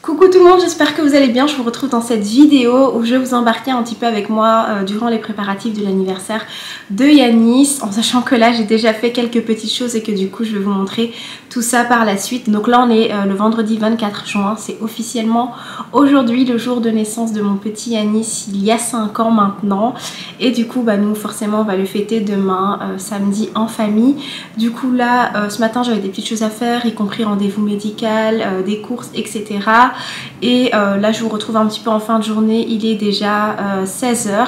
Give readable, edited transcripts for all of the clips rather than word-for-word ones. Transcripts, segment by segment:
Coucou tout le monde, j'espère que vous allez bien. Je vous retrouve dans cette vidéo où je vais vous embarquer un petit peu avec moi durant les préparatifs de l'anniversaire de Yanis, en sachant que là j'ai déjà fait quelques petites choses et que du coup je vais vous montrer tout ça par la suite. Donc là on est le vendredi 24 juin, c'est officiellement aujourd'hui le jour de naissance de mon petit Yanis il y a 5 ans maintenant. Et du coup nous forcément on va le fêter demain samedi en famille. Du coup là ce matin j'avais des petites choses à faire, y compris rendez-vous médical, des courses, etc. Et là je vous retrouve un petit peu en fin de journée, il est déjà 16 h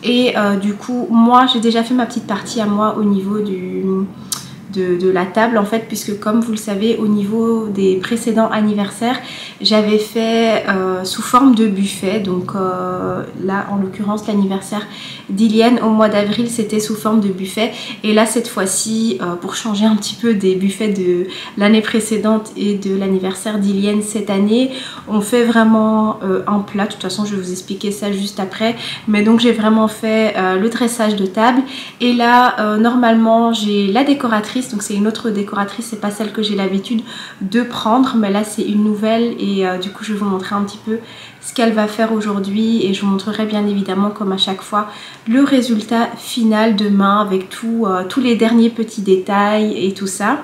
et du coup moi j'ai déjà fait ma petite partie à moi au niveau de la table en fait, puisque comme vous le savez au niveau des précédents anniversaires j'avais fait sous forme de buffet. Donc là en l'occurrence l'anniversaire d'Ilienne au mois d'avril c'était sous forme de buffet, et là cette fois-ci pour changer un petit peu des buffets de l'année précédente et de l'anniversaire d'Ilienne cette année, on fait vraiment un plat. De toute façon je vais vous expliquer ça juste après, mais donc j'ai vraiment fait le dressage de table. Et là normalement j'ai la décoratrice, donc c'est une autre décoratrice, c'est pas celle que j'ai l'habitude de prendre, mais là c'est une nouvelle. Et du coup je vais vous montrer un petit peu ce qu'elle va faire aujourd'hui, et je vous montrerai bien évidemment comme à chaque fois le résultat final demain avec tous les derniers petits détails et tout ça.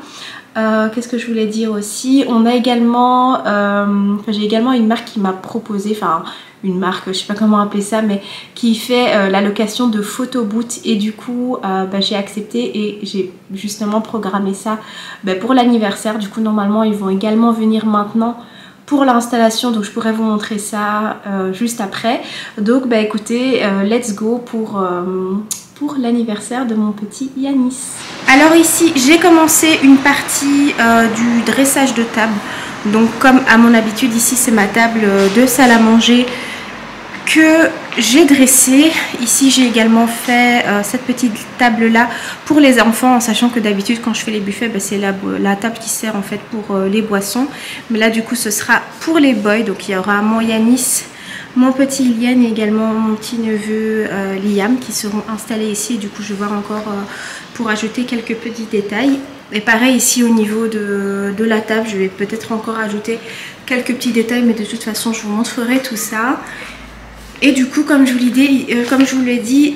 Qu'est-ce que je voulais dire aussi, on a également j'ai également une marque qui m'a proposé, enfin une marque, je sais pas comment appeler ça, mais qui fait la location de photobooth, et du coup j'ai accepté et j'ai justement programmé ça pour l'anniversaire. Du coup normalement ils vont également venir maintenant pour l'installation, donc je pourrais vous montrer ça juste après. Donc écoutez, let's go pour l'anniversaire de mon petit Yanis. Alors ici j'ai commencé une partie du dressage de table. Donc comme à mon habitude, ici c'est ma table de salle à manger que j'ai dressée. Ici j'ai également fait cette petite table là pour les enfants, en sachant que d'habitude quand je fais les buffets c'est la table qui sert en fait pour les boissons, mais là du coup ce sera pour les boys. Donc il y aura mon Yanis, mon petit Iliane et également mon petit neveu Liam qui seront installés ici. Et du coup je vais voir encore pour ajouter quelques petits détails. Et pareil ici au niveau de la table, je vais peut-être encore ajouter quelques petits détails, mais de toute façon je vous montrerai tout ça. Et du coup comme je vous l'ai dit,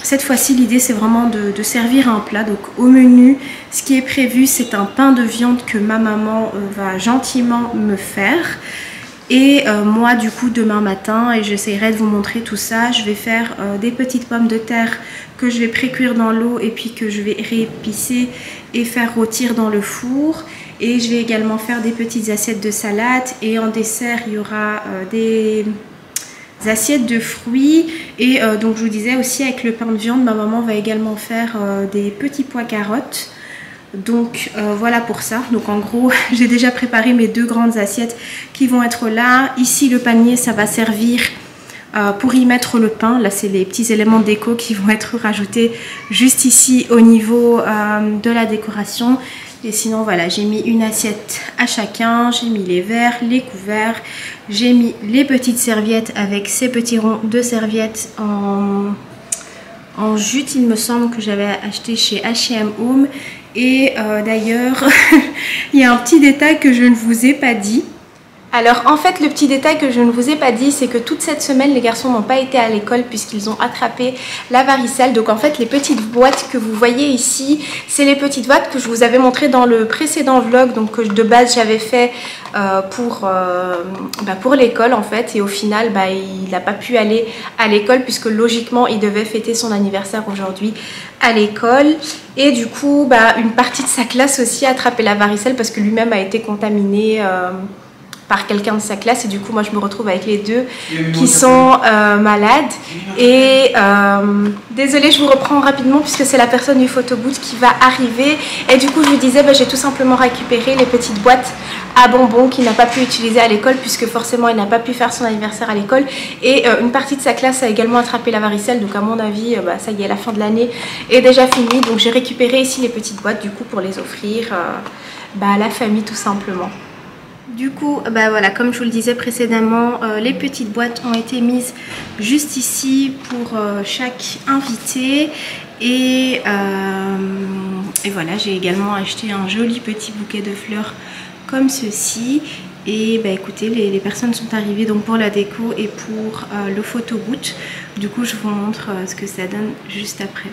cette fois-ci l'idée c'est vraiment de servir un plat. Donc au menu ce qui est prévu c'est un pain de viande que ma maman va gentiment me faire. Et moi du coup demain matin, et j'essaierai de vous montrer tout ça, je vais faire des petites pommes de terre que je vais pré-cuire dans l'eau et puis que je vais réépicer et faire rôtir dans le four. Et je vais également faire des petites assiettes de salade, et en dessert il y aura des assiettes de fruits. Et donc je vous disais aussi avec le pain de viande, ma maman va également faire des petits pois carottes. Donc voilà pour ça. Donc en gros j'ai déjà préparé mes deux grandes assiettes qui vont être là. Ici le panier ça va servir pour y mettre le pain. Là c'est les petits éléments déco qui vont être rajoutés juste ici au niveau de la décoration. Et sinon voilà, j'ai mis une assiette à chacun, j'ai mis les verres, les couverts, j'ai mis les petites serviettes avec ces petits ronds de serviettes en jute, il me semble, que j'avais acheté chez H&M Home. Et d'ailleurs il y a un petit détail que je ne vous ai pas dit. Alors en fait le petit détail que je ne vous ai pas dit, c'est que toute cette semaine les garçons n'ont pas été à l'école puisqu'ils ont attrapé la varicelle. Donc en fait les petites boîtes que vous voyez ici, c'est les petites boîtes que je vous avais montré dans le précédent vlog, donc que de base j'avais fait pour l'école en fait. Et au final il n'a pas pu aller à l'école puisque logiquement il devait fêter son anniversaire aujourd'hui à l'école. Et du coup une partie de sa classe aussi a attrapé la varicelle parce que lui-même a été contaminé par quelqu'un de sa classe. Et du coup moi je me retrouve avec les deux qui sont malades. Et désolée, je vous reprends rapidement puisque c'est la personne du photobooth qui va arriver. Et du coup je lui disais j'ai tout simplement récupéré les petites boîtes à bonbons qu'il n'a pas pu utiliser à l'école puisque forcément il n'a pas pu faire son anniversaire à l'école. Et une partie de sa classe a également attrapé la varicelle, donc à mon avis ça y est, la fin de l'année est déjà finie. Donc j'ai récupéré ici les petites boîtes du coup pour les offrir à la famille tout simplement. Du coup, voilà, comme je vous le disais précédemment, les petites boîtes ont été mises juste ici pour chaque invité. Et voilà, j'ai également acheté un joli petit bouquet de fleurs comme ceci. Et bah écoutez, les personnes sont arrivées donc pour la déco et pour le photo boot. Du coup je vous montre ce que ça donne juste après.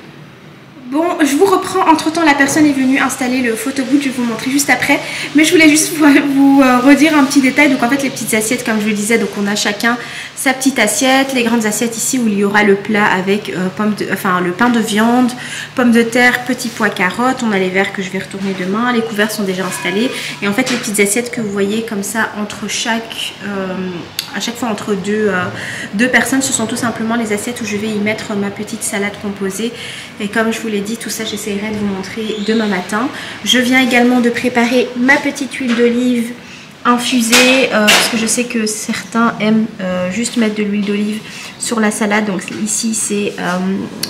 Bon, je vous reprends, entre temps la personne est venue installer le photo boot, je vais vous montrer juste après. Mais je voulais juste vous redire un petit détail. Donc en fait les petites assiettes, comme je le disais, donc on a chacun sa petite assiette. Les grandes assiettes ici où il y aura le plat avec le pain de viande, pommes de terre, petits pois, carottes. On a les verres que je vais retourner demain, les couverts sont déjà installés. Et en fait les petites assiettes que vous voyez comme ça entre à chaque fois entre deux personnes, ce sont tout simplement les assiettes où je vais y mettre ma petite salade composée. Et comme je vous l'ai dit, tout ça j'essaierai de vous montrer demain matin. Je viens également de préparer ma petite huile d'olive infusée parce que je sais que certains aiment juste mettre de l'huile d'olive sur la salade. Donc ici c'est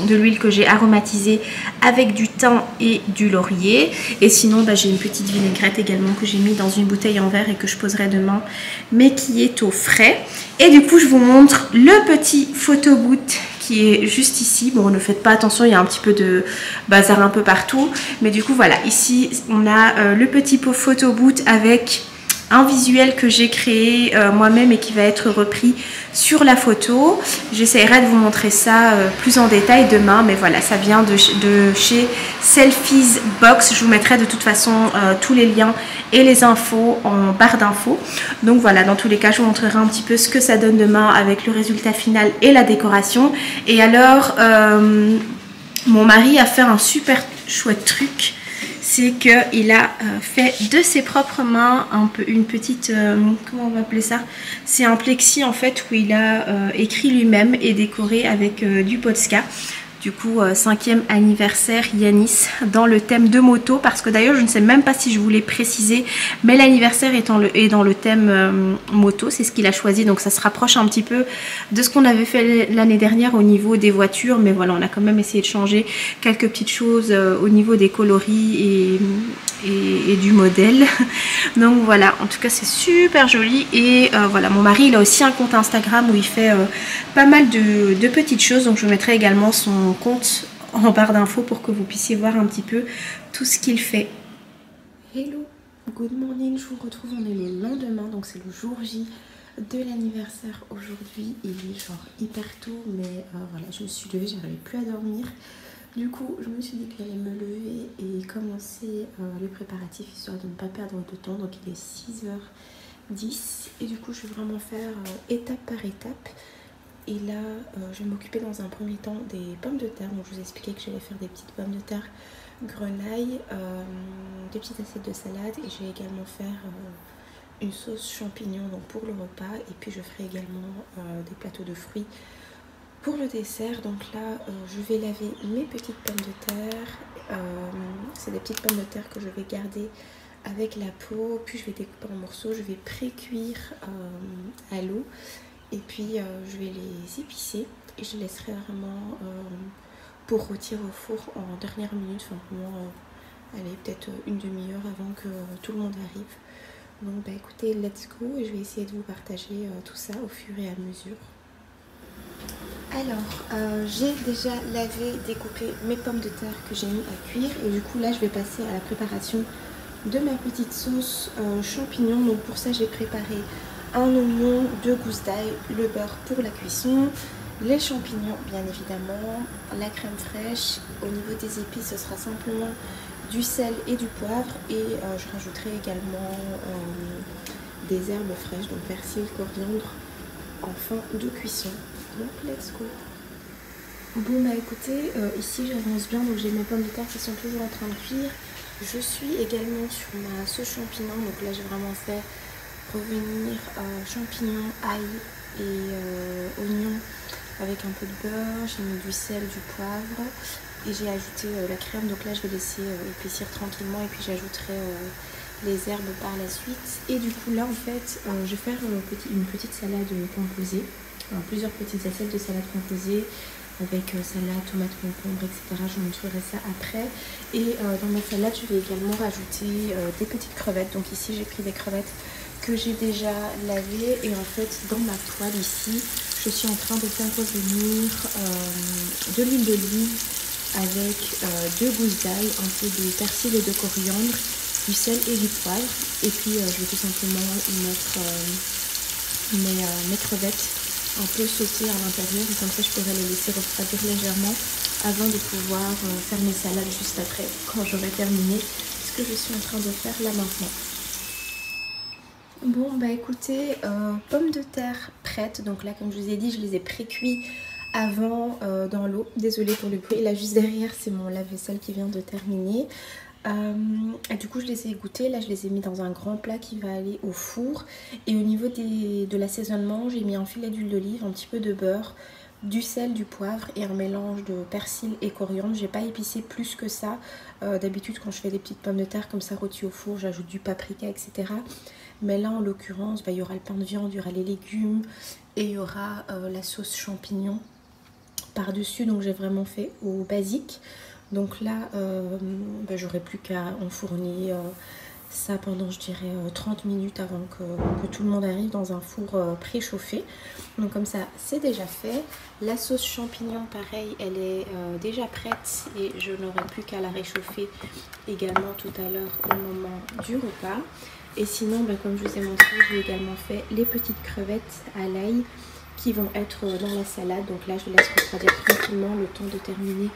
de l'huile que j'ai aromatisée avec du thym et du laurier. Et sinon bah, j'ai une petite vinaigrette également que j'ai mis dans une bouteille en verre et que je poserai demain, mais qui est au frais. Et du coup je vous montre le petit photo boot qui est juste ici. Bon, ne faites pas attention, il y a un petit peu de bazar un peu partout, mais du coup voilà, ici on a le petit pot photo boot avec un visuel que j'ai créé moi-même et qui va être repris sur la photo. J'essaierai de vous montrer ça plus en détail demain, mais voilà, ça vient de chez Selfies Box. Je vous mettrai de toute façon tous les liens et les infos en barre d'infos. Donc voilà, dans tous les cas, je vous montrerai un petit peu ce que ça donne demain avec le résultat final et la décoration. Et alors, mon mari a fait un super chouette truc. C'est qu'il a fait de ses propres mains une petite, comment on va appeler ça? C'est un plexi en fait où il a écrit lui-même et décoré avec du Polska. Du coup, 5e anniversaire Yanis dans le thème de moto, parce que d'ailleurs je ne sais même pas si je voulais préciser, mais l'anniversaire est dans le thème moto, c'est ce qu'il a choisi, donc ça se rapproche un petit peu de ce qu'on avait fait l'année dernière au niveau des voitures, mais voilà, on a quand même essayé de changer quelques petites choses au niveau des coloris et du modèle. Donc voilà, en tout cas c'est super joli. Et voilà, mon mari il a aussi un compte Instagram où il fait pas mal de petites choses, donc je vous mettrai également son compte en barre d'infos pour que vous puissiez voir un petit peu tout ce qu'il fait. Hello, good morning, je vous retrouve, on est le lendemain, donc c'est le jour J de l'anniversaire aujourd'hui. Il est genre hyper tôt, mais voilà, je me suis levée, j'arrivais plus à dormir. Du coup, je me suis dit que j'allais me lever et commencer les préparatifs histoire de ne pas perdre de temps. Donc il est 6h10 et du coup je vais vraiment faire étape par étape. Et là, je vais m'occuper dans un premier temps des pommes de terre. Donc je vous ai expliqué que j'allais faire des petites pommes de terre grenaille, des petites assiettes de salade, et je vais également faire une sauce champignon donc pour le repas. Et puis je ferai également des plateaux de fruits pour le dessert. Donc là, je vais laver mes petites pommes de terre. C'est des petites pommes de terre que je vais garder avec la peau. Puis je vais découper en morceaux. Je vais pré-cuire à l'eau. Et puis je vais les épicer. Et je laisserai vraiment pour rôtir au four en dernière minute. Enfin vraiment, allez, peut-être une demi-heure avant que tout le monde arrive. Donc bah écoutez, let's go. Et je vais essayer de vous partager tout ça au fur et à mesure. Alors, j'ai déjà lavé, découpé mes pommes de terre que j'ai mis à cuire. Et du coup là, je vais passer à la préparation de ma petite sauce champignon. Donc pour ça, j'ai préparé un oignon, 2 gousses d'ail, le beurre pour la cuisson, les champignons bien évidemment, la crème fraîche. Au niveau des épices, ce sera simplement du sel et du poivre. Et je rajouterai également des herbes fraîches, donc persil, coriandre, en fin de cuisson. Donc let's go. Bon bah écoutez, ici j'avance bien, donc j'ai mes pommes de terre qui sont toujours en train de cuire. Je suis également sur ma sauce champignon, donc là j'ai vraiment fait revenir champignons, ail et oignons avec un peu de beurre. J'ai mis du sel, du poivre et j'ai ajouté la crème. Donc là je vais laisser épaissir tranquillement et puis j'ajouterai les herbes par la suite. Et du coup là en fait je vais faire une petite salade composée. Alors, plusieurs petites assiettes de salade composée avec salade, tomate, concombre, etc. Je vous montrerai ça après. Et dans ma salade, je vais également rajouter des petites crevettes. Donc ici, j'ai pris des crevettes que j'ai déjà lavées. Et en fait, dans ma poêle ici, je suis en train de faire revenir de l'huile d'olive avec 2 gousses d'ail, un peu de persil et de coriandre. du sel et du poivre. Et puis je vais tout simplement y mettre mes crevettes un peu sautées à l'intérieur. Et comme ça je pourrais les laisser refroidir légèrement avant de pouvoir faire mes salades juste après quand j'aurai terminé ce que je suis en train de faire là maintenant. Bon bah écoutez, pommes de terre prêtes. Donc là comme je vous ai dit, je les ai pré-cuits avant dans l'eau. Désolée pour le bruit, là juste derrière c'est mon lave-vaisselle qui vient de terminer. Et du coup je les ai égouttées, là je les ai mis dans un grand plat qui va aller au four. Et au niveau de l'assaisonnement, j'ai mis un filet d'huile d'olive, un petit peu de beurre, du sel, du poivre et un mélange de persil et coriandre. J'ai pas épicé plus que ça. D'habitude quand je fais des petites pommes de terre comme ça rôties au four, j'ajoute du paprika, etc. Mais là en l'occurrence, il y aura le pain de viande, il y aura les légumes et il y aura la sauce champignon par dessus. Donc j'ai vraiment fait au basique. Donc là j'aurai plus qu'à enfourner ça pendant je dirais 30 minutes avant que tout le monde arrive dans un four préchauffé. Donc comme ça c'est déjà fait. La sauce champignon pareil, elle est déjà prête et je n'aurai plus qu'à la réchauffer également tout à l'heure au moment du repas. Et sinon comme je vous ai montré, j'ai également fait les petites crevettes à l'ail qui vont être dans la salade. Donc là je laisse refroidir tranquillement le temps de terminer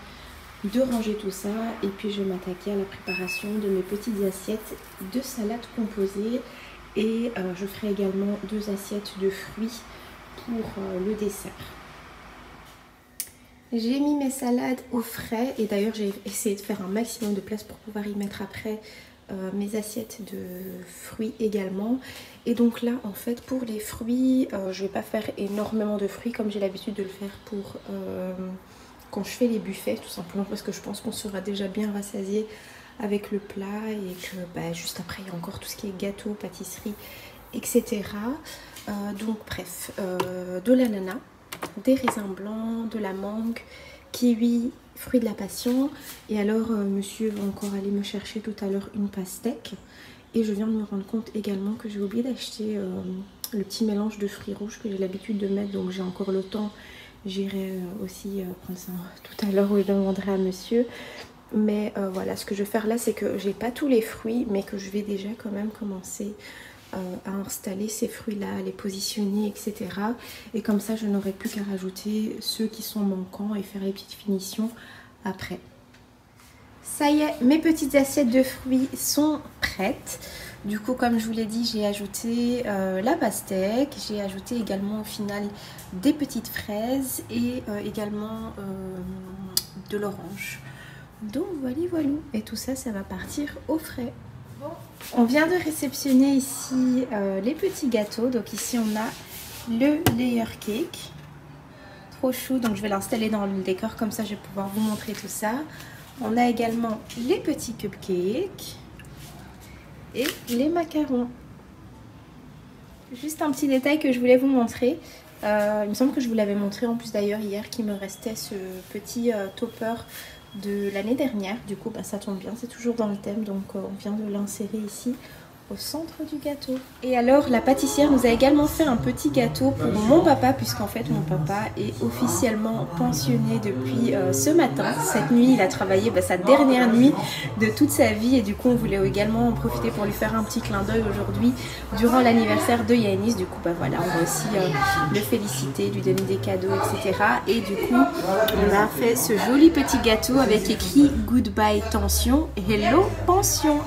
de ranger tout ça et puis je vais m'attaquer à la préparation de mes petites assiettes de salade composée et je ferai également 2 assiettes de fruits pour le dessert. J'ai mis mes salades au frais et d'ailleurs j'ai essayé de faire un maximum de place pour pouvoir y mettre après mes assiettes de fruits également. Et donc là en fait pour les fruits je vais pas faire énormément de fruits comme j'ai l'habitude de le faire pour quand je fais les buffets, tout simplement parce que je pense qu'on sera déjà bien rassasié avec le plat et que juste après il y a encore tout ce qui est gâteau, pâtisserie, etc. Donc bref, de l'ananas, des raisins blancs, de la mangue, kiwi, fruits de la passion. Et alors monsieur va encore aller me chercher tout à l'heure une pastèque. Et je viens de me rendre compte également que j'ai oublié d'acheter le petit mélange de fruits rouges que j'ai l'habitude de mettre. Donc j'ai encore le temps. J'irai aussi prendre ça tout à l'heure où je demanderai à monsieur. Mais voilà, ce que je vais faire là, c'est que j'ai pas tous les fruits, mais que je vais déjà quand même commencer à installer ces fruits-là, à les positionner, etc. Et comme ça, je n'aurai plus qu'à rajouter ceux qui sont manquants et faire les petites finitions après. Ça y est, mes petites assiettes de fruits sont prêtes. Du coup, comme je vous l'ai dit, j'ai ajouté la pastèque, j'ai ajouté également au final des petites fraises et également de l'orange. Donc voilà, et tout ça, ça va partir au frais. Bon, on vient de réceptionner ici les petits gâteaux. Donc ici, on a le layer cake, trop chou. Donc je vais l'installer dans le décor, comme ça je vais pouvoir vous montrer tout ça. On a également les petits cupcakes et les macarons. Juste un petit détail que je voulais vous montrer. Il me semble que je vous l'avais montré en plus d'ailleurs hier, qu'il me restait ce petit topper de l'année dernière. Du coup ça tombe bien, c'est toujours dans le thème, donc on vient de l'insérer ici au centre du gâteau. Et alors la pâtissière nous a également fait un petit gâteau pour mon papa, puisqu'en fait mon papa est officiellement pensionné depuis ce matin. Cette nuit il a travaillé sa dernière nuit de toute sa vie et du coup on voulait également en profiter pour lui faire un petit clin d'œil aujourd'hui durant l'anniversaire de Yanis. Du coup voilà, on va aussi le féliciter, lui donner des cadeaux, etc. Et du coup on a fait ce joli petit gâteau avec écrit Goodbye Tension, Hello Pension.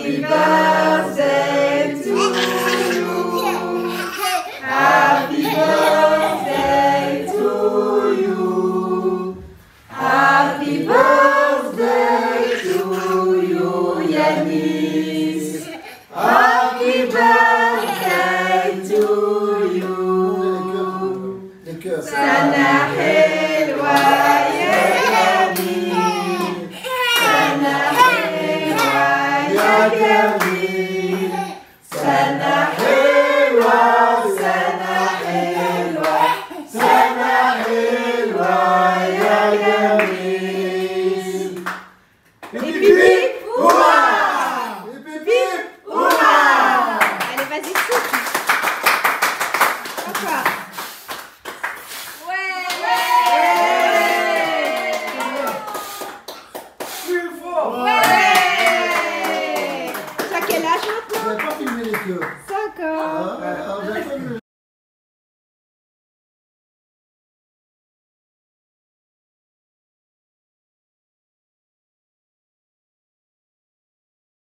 Happy birthday to you. Happy birthday to you. Happy birthday to you, Yanis. Happy birthday to you. Sana helwa ya Yanis. Sana helwa ya Yanis. Sana helwa, sana helwa, sana helwa ya Yanis. Hip hip hip, hurrah! Hip hip hip, hurrah! Allez, vas-y, souffle. Encore. Ouais! Plus fort! Ouais! Tu as quel âge maintenant? On n'a pas filmé les queues. 5 ans.